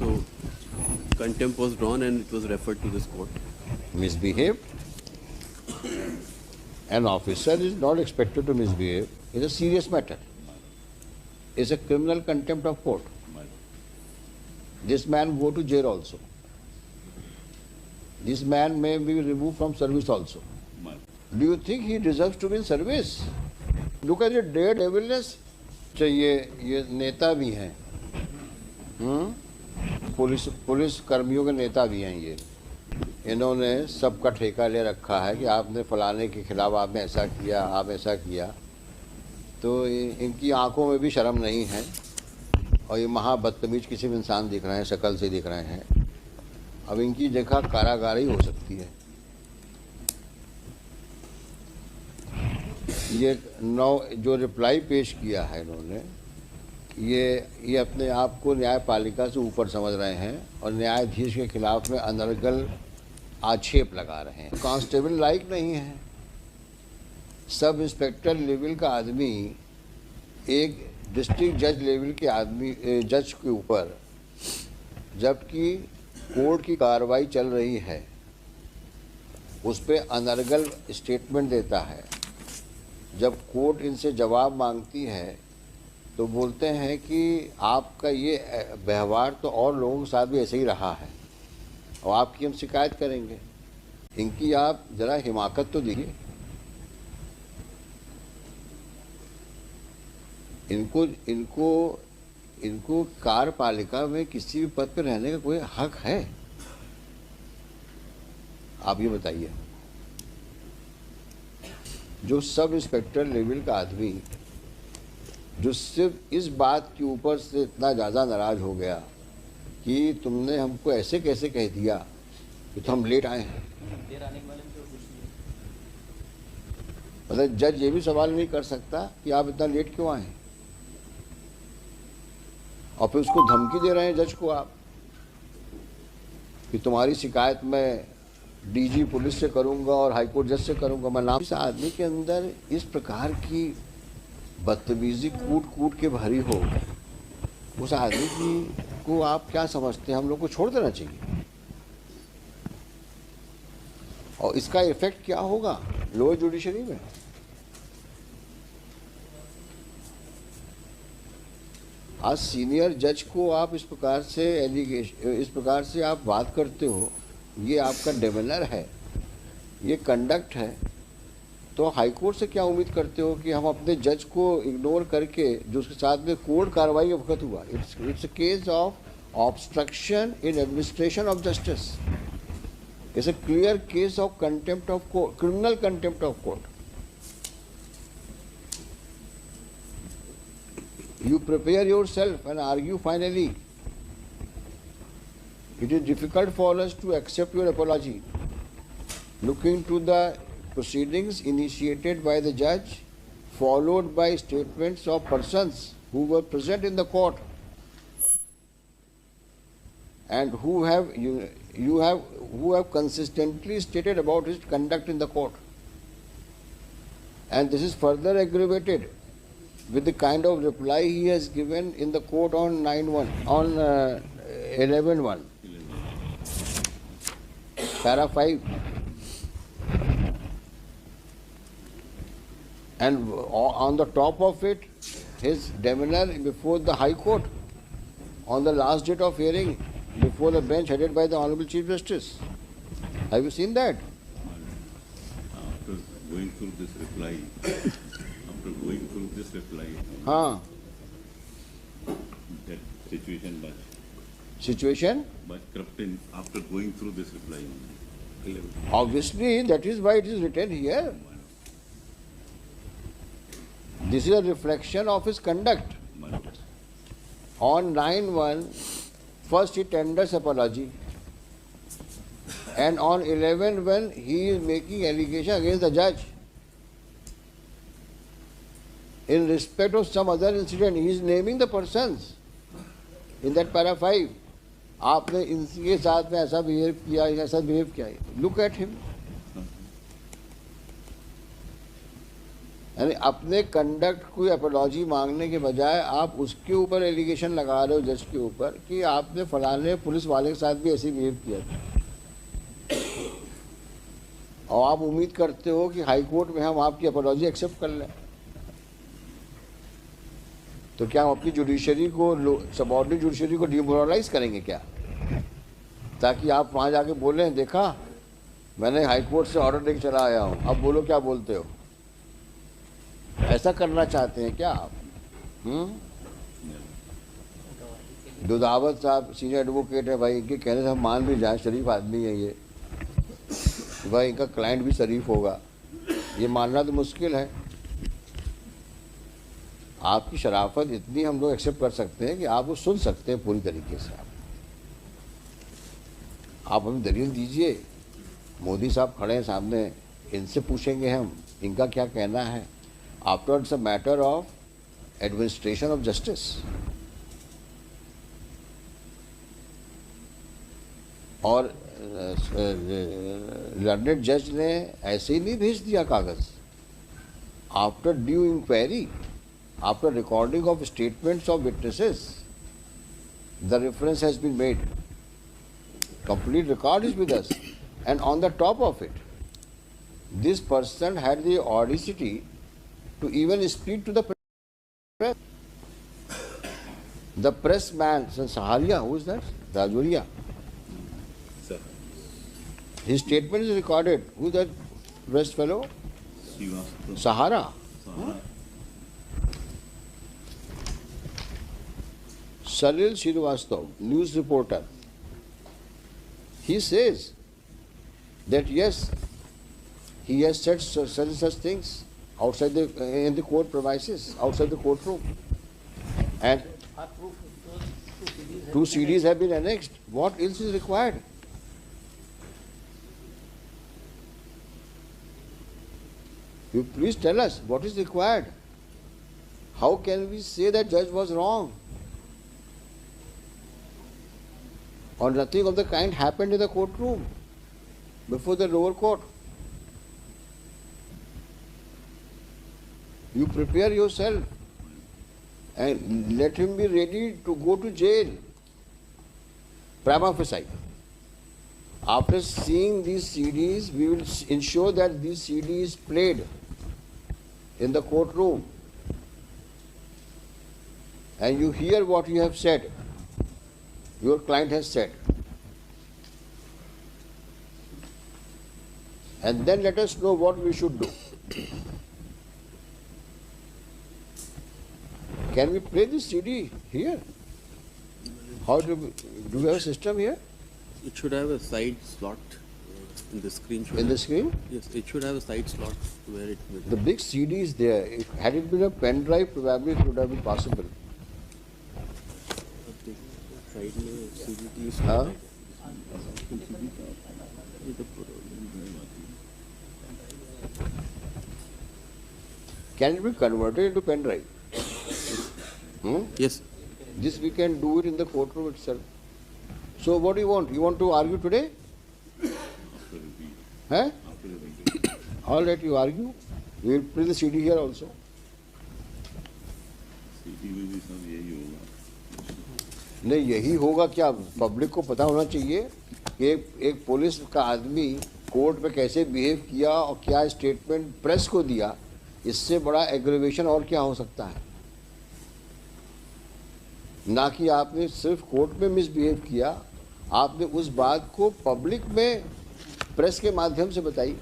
So contempt was drawn and it was referred to this court. Misbehaved? An officer is not expected to misbehave. It's a serious matter. It's a criminal contempt of court. This man go to jail also. This man may be removed from service also. Do you think he deserves to be in service? Look at the daredevilness. ये नेता भी हैं, police कर्मियों के नेता भी हैं ये। इन्होंने सबका ठेका ले रखा है कि आपने फलाने के खिलाफ आपने ऐसा किया, आप ऐसा किया। तो इनकी आंखों में भी शर्म नहीं है और ये महाबदतमीज किसी भी इंसान दिख रहे हैं, शक्ल से दिख रहे हैं। अब इनकी जगह कारागार ही हो सकती है। ये जो रिप्लाई पेश किया है इन्होंने, ये अपने आप को न्यायपालिका से ऊपर समझ रहे हैं और न्यायाधीश के खिलाफ में अनर्गल आक्षेप लगा रहे हैं। कांस्टेबल लायक नहीं है। सब इंस्पेक्टर लेवल का आदमी एक डिस्ट्रिक्ट जज लेवल के आदमी जज के ऊपर, जबकि कोर्ट की कार्रवाई चल रही है, उस पर अनर्गल स्टेटमेंट देता है। जब कोर्ट इनसे जवाब मांगती है तो बोलते हैं कि आपका ये व्यवहार तो और लोगों के साथ भी ऐसे ही रहा है और आपकी हम शिकायत करेंगे। इनकी आप ज़रा हिमाकत तो देखिए। इनको कार्यपालिका में किसी भी पद पर रहने का कोई हक है? आप ये बताइए। जो सब इंस्पेक्टर लेवल का आदमी जो सिर्फ इस बात के ऊपर से इतना ज़्यादा नाराज़ हो गया कि तुमने हमको ऐसे कैसे कह दिया कि तो हम लेट आए हैं। मतलब जज ये भी सवाल नहीं कर सकता कि आप इतना लेट क्यों आए, और फिर उसको धमकी दे रहे हैं जज को आप कि तुम्हारी शिकायत मैं डीजी पुलिस से करूंगा और हाईकोर्ट जज से करूंगा। मैं नाम, इस आदमी के अंदर इस प्रकार की बदतमीजी कूट के भरी हो, उस आदमी को आप क्या समझते हैं? हम लोग को छोड़ देना चाहिए। और इसका इफेक्ट क्या होगा लोअर जुडिशरी में? आज सीनियर जज को आप इस प्रकार से आप बात करते हो, ये आपका डेमेनर है, ये कंडक्ट है। तो हाईकोर्ट से क्या उम्मीद करते हो कि हम अपने जज को इग्नोर करके जो उसके साथ में कोर्ट कार्रवाई के वक्त हुआ? It's a case of obstruction in administration of justice. It's a clear case of contempt of court, criminal contempt of court. You prepare yourself and argue finally. It is difficult for us to accept your apology. Look into the proceedings initiated by the judge, followed by statements of persons who were present in the court and who have consistently stated about his conduct in the court. And this is further aggravated with the kind of reply he has given in the court on 11.1, para 5. And on the top of it, his demeanor before the High Court on the last date of hearing before the bench headed by the Honorable Chief Justice. Have you seen that? After going through this reply, that situation was corrupted after going through this reply. Obviously, that is why it is written here. This is a reflection of his conduct. On 9/1, first he tenders apology, and on 11/1 he is making allegation against the judge. In respect of some other incident, he is naming the persons in that para 5. आपने इनके साथ में ऐसा behave किया। Look at him. यानी अपने conduct को apology मांगने के बजाय आप उसके ऊपर एलिगेशन लगा रहे हो जज के ऊपर कि आपने फलाने पुलिस वाले के साथ भी ऐसे बिहेव किया था, और आप उम्मीद करते हो कि हाई कोर्ट में हम आपकी अपॉलॉजी एक्सेप्ट कर लें। तो क्या हम अपनी जुडिशरी को, सबऑर्डिनेट जुडिशरी को डिमोरलाइज करेंगे क्या, ताकि आप वहाँ जाके बोलें देखा मैंने हाई कोर्ट से ऑर्डर लेके चला आया हूँ, अब बोलो क्या बोलते हो। ऐसा करना चाहते हैं क्या आप? दुधावत साहब सीनियर एडवोकेट है भाई, इनके कहने से हम मान भी जाए, शरीफ आदमी है ये भाई, इनका क्लाइंट भी शरीफ होगा, ये मानना तो मुश्किल है। आपकी शराफत इतनी हम लोग एक्सेप्ट कर सकते हैं कि आप वो सुन सकते हैं पूरी तरीके से। आप हमें दलील दीजिए, मोदी साहब खड़े हैं सामने, इनसे पूछेंगे हम इनका क्या कहना है। After it's a matter of administration of justice. और लर्नेड जज ने ऐसे ही नहीं भेज दिया कागज। After due inquiry, after recording of statements of witnesses, the reference has been made, complete record is with us, and on the top of it this person had the audacity to even speak to the press. The pressman, Saharia, who is that? Rajoria. Sir. His statement is recorded. Who is that press fellow? Srivastava. Sahara. Sahara. Salil Srivastava, news reporter. He says that yes, he has said such things outside in the court premises, outside the courtroom, and two CDs have been annexed. What else is required? You please tell us what is required. How can we say that judge was wrong? Or nothing of the kind happened in the courtroom before the lower court. You prepare yourself and let him be ready to go to jail. Prima facie. After seeing these CDs, we will ensure that these CDs played in the courtroom. And you hear what you have said. Your client has said. And then let us know what we should do. Can we play this CD here? How do we have a system here? It should have a side slot in the screen. In the screen? Yes, it should have a side slot where it will. The big CD is there. Had it been a pen drive, probably it would have been possible. Side में CCTV हाँ? Can it be converted into pen drive? Yes. This we can do it in the courtroom itself. So what do you want? You want to argue today? Huh? All right, you argue. We will play the CD here also. CD में भी सब यही होगा। नहीं, यही होगा क्या? Public को पता होना चाहिए कि एक पुलिस का आदमी कोर्ट में कैसे बिहेव किया और क्या स्टेटमेंट प्रेस को दिया। इससे बड़ा एग्रेवेशन और क्या हो सकता है? ना कि आपने सिर्फ कोर्ट में मिसबिहेव किया, आपने उस बात को पब्लिक में प्रेस के माध्यम से बताई।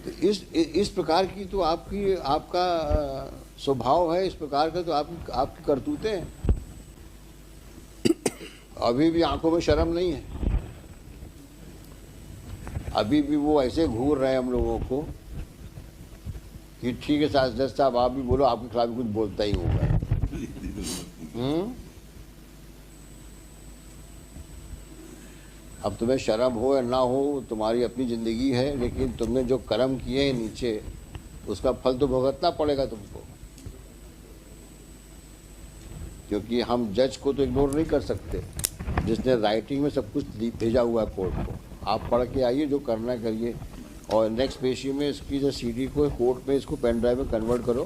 तो इस प्रकार की तो आपका स्वभाव है, इस प्रकार का तो आपकी करतूतें हैं। अभी भी आंखों में शर्म नहीं है, अभी भी वो ऐसे घूर रहे हैं हम लोगों को कि ठीक है जज साहब आप भी बोलो, आपके खिलाफ भी कुछ बोलता ही होगा। अब तुम्हें शर्म हो या ना हो, तुम्हारी अपनी जिंदगी है, लेकिन तुमने जो कर्म किए हैं नीचे, उसका फल तो भुगतना पड़ेगा तुमको। क्योंकि हम जज को तो इग्नोर नहीं कर सकते, जिसने राइटिंग में सब कुछ भेजा हुआ है कोर्ट को। आप पढ़ के आइए, जो करना है करिए, और नेक्स्ट पेशी में इसकी जो सीडी को कोर्ट में इसको पेन ड्राइव में कन्वर्ट करो,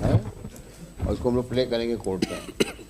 है, और इसको हम लोग प्ले करेंगे कोर्ट में।